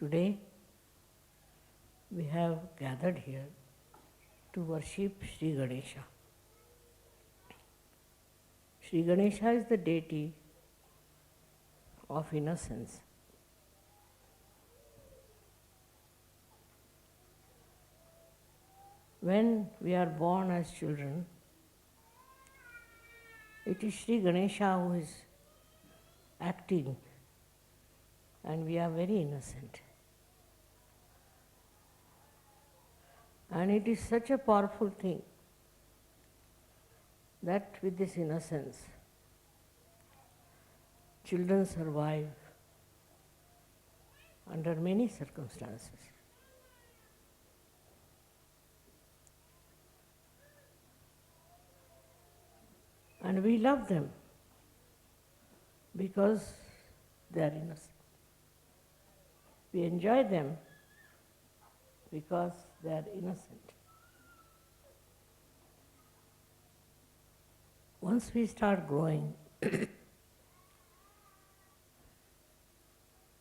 Today we have gathered here to worship Shri Ganesha. Shri Ganesha is the deity of innocence. When we are born as children, it is Shri Ganesha who is acting, and we are very innocent. And it is such a powerful thing that with this innocence, children survive under many circumstances. And we love them because they are innocent. We enjoy them because they are innocent. Once we start growing,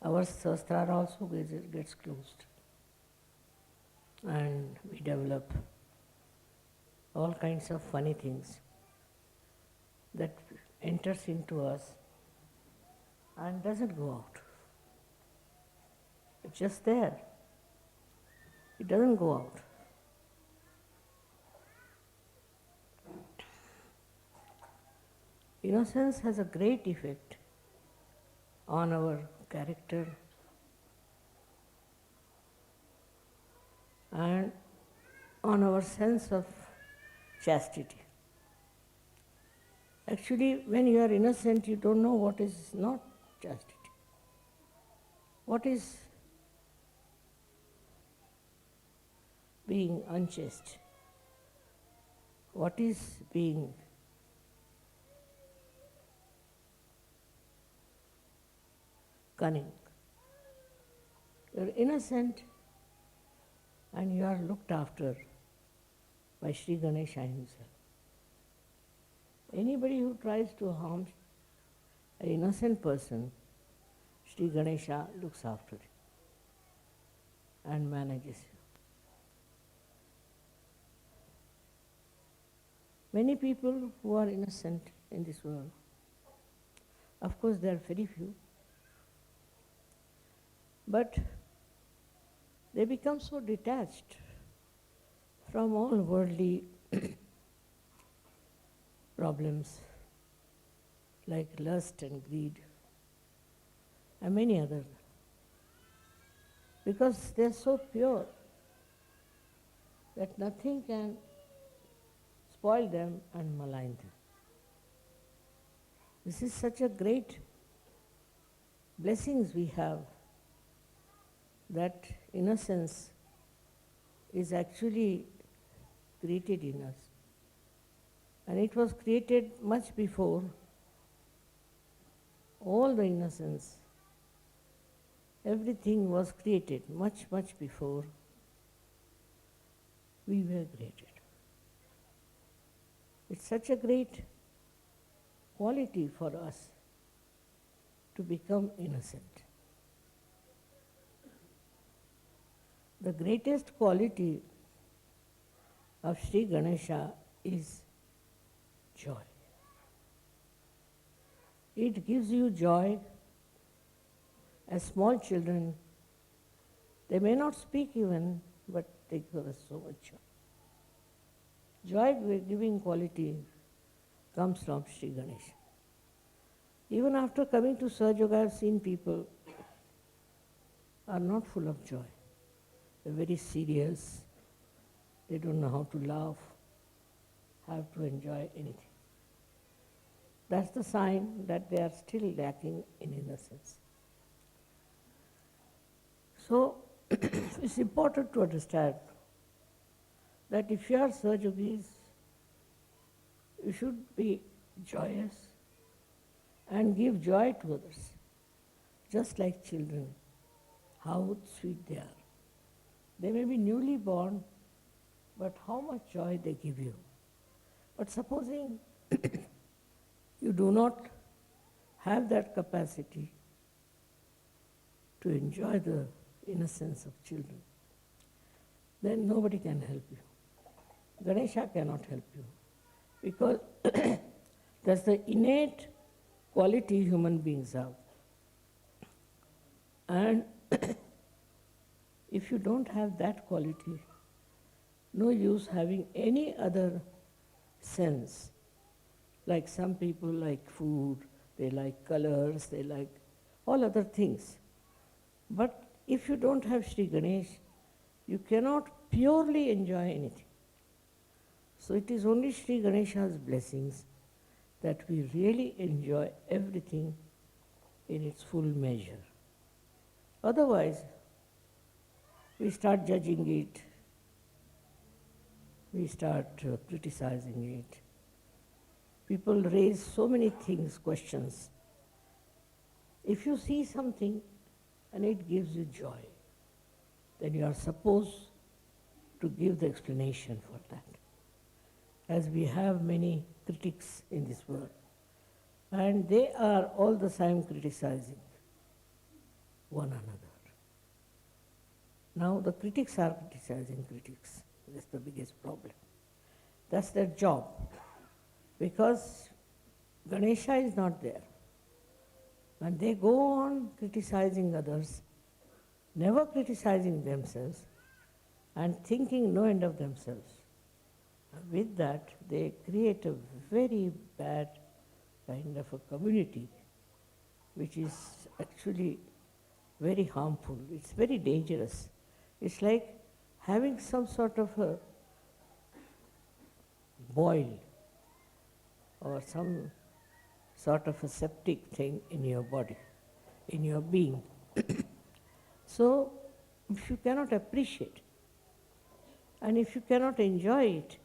our sastra also gets closed, and we develop all kinds of funny things that enters into us and doesn't go out. It's just there. It doesn't go out. Innocence has a great effect on our character and on our sense of chastity. Actually, when you are innocent, you don't know what is not chastity. What is being unchaste? What is being cunning? You are innocent and you are looked after by Shri Ganesha himself. Anybody who tries to harm an innocent person, Shri Ganesha looks after it and manages you. Many people who are innocent in this world, of course there are very few, but they become so detached from all worldly problems like lust and greed and many others, because they are so pure that nothing can spoil them and malign them. This is such a great blessings we have, that innocence is actually created in us. And it was created much before all the innocence. Everything was created much, much before we were created. It's such a great quality for us to become innocent. The greatest quality of Shri Ganesha is joy. It gives you joy. As small children, they may not speak even, but they give us so much joy. Joy-giving quality comes from Shri Ganesha. Even after coming to Sahaja, I have seen people are not full of joy. They're very serious. They don't know how to laugh, have to enjoy anything. That's the sign that they are still lacking in innocence. So, it's important to understand that if you are Sahajogis, you should be joyous and give joy to others, just like children, how sweet they are. They may be newly born, but how much joy they give you. But supposing you do not have that capacity to enjoy the innocence of children, then nobody can help you. Ganesha cannot help you because that's the innate quality human beings have. And if you don't have that quality, no use having any other sense. Like some people like food, they like colors, they like all other things. But if you don't have Shri Ganesh, you cannot purely enjoy anything. So it is only Shri Ganesha's blessings that we really enjoy everything in its full measure. Otherwise, we start judging it, we start criticizing it. People raise so many things, questions. If you see something and it gives you joy, then you are supposed to give the explanation for that. As we have many critics in this world, and they are all the time criticizing one another. Now the critics are criticizing critics. That's the biggest problem. That's their job. Because Ganesha is not there. And they go on criticizing others, never criticizing themselves, and thinking no end of themselves. And with that, they create a very bad kind of a community, which is actually very harmful. It's very dangerous. It's like having some sort of a boil or some sort of a septic thing in your body, in your being. So, if you cannot appreciate and if you cannot enjoy it,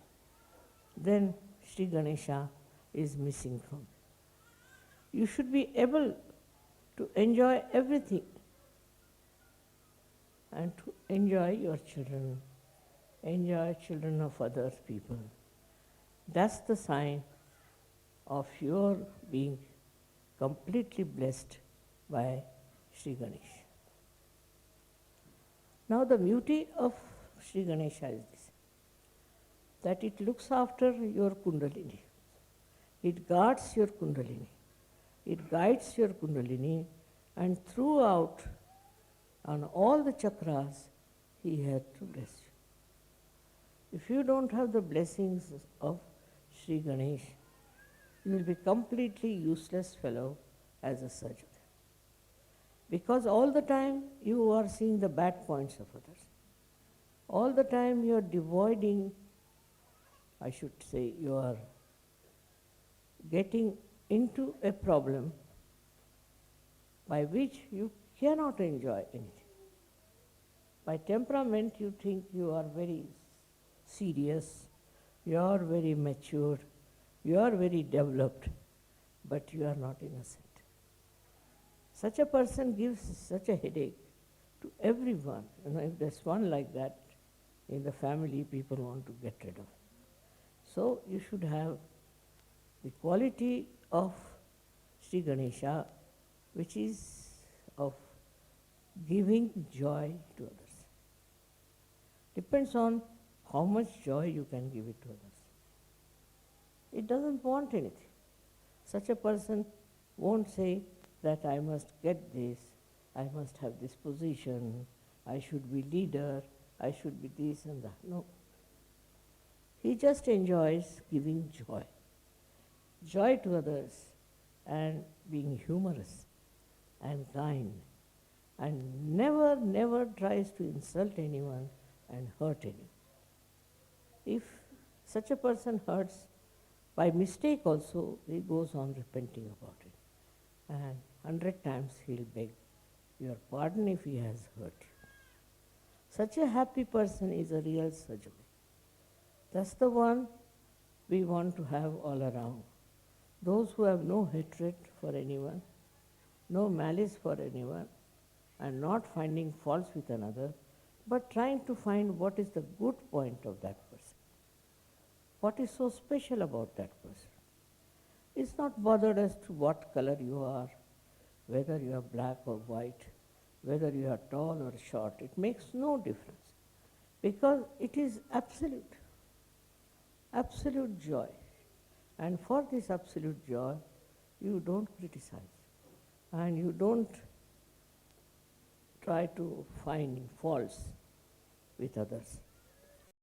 then Shri Ganesha is missing from you. You should be able to enjoy everything and to enjoy your children, enjoy children of other people. That's the sign of your being completely blessed by Shri Ganesha. Now the beauty of Shri Ganesha is this, that it looks after your Kundalini. It guards your Kundalini. It guides your Kundalini, and throughout, on all the chakras, he had to bless you. If you don't have the blessings of Shri Ganesh, you will be completely useless fellow as a surgeon. Because all the time you are seeing the bad points of others. All the time you are devoiding, I should say, you are getting into a problem by which you cannot enjoy anything. By temperament you think you are very serious, you are very mature, you are very developed, but you are not innocent. Such a person gives such a headache to everyone. If there's one like that in the family, people want to get rid of. So you should have the quality of Shri Ganesha, which is of giving joy to others. Depends on how much joy you can give it to others. It doesn't want anything. Such a person won't say that I must get this, I must have this position, I should be leader, I should be this and that. No. He just enjoys giving joy. Joy to others and being humorous and kind, and never tries to insult anyone and hurt anyone. If such a person hurts by mistake also, he goes on repenting about it. And 100 times he'll beg your pardon if he has hurt you. Such a happy person is a real surgeon. That's the one we want to have all around. Those who have no hatred for anyone, no malice for anyone, and not finding faults with another, but trying to find what is the good point of that person. What is so special about that person? It's not bothered as to what color you are, whether you are black or white, whether you are tall or short, it makes no difference, because it is absolute, absolute joy. And for this absolute joy, you don't criticize, and you don't try to find faults with others.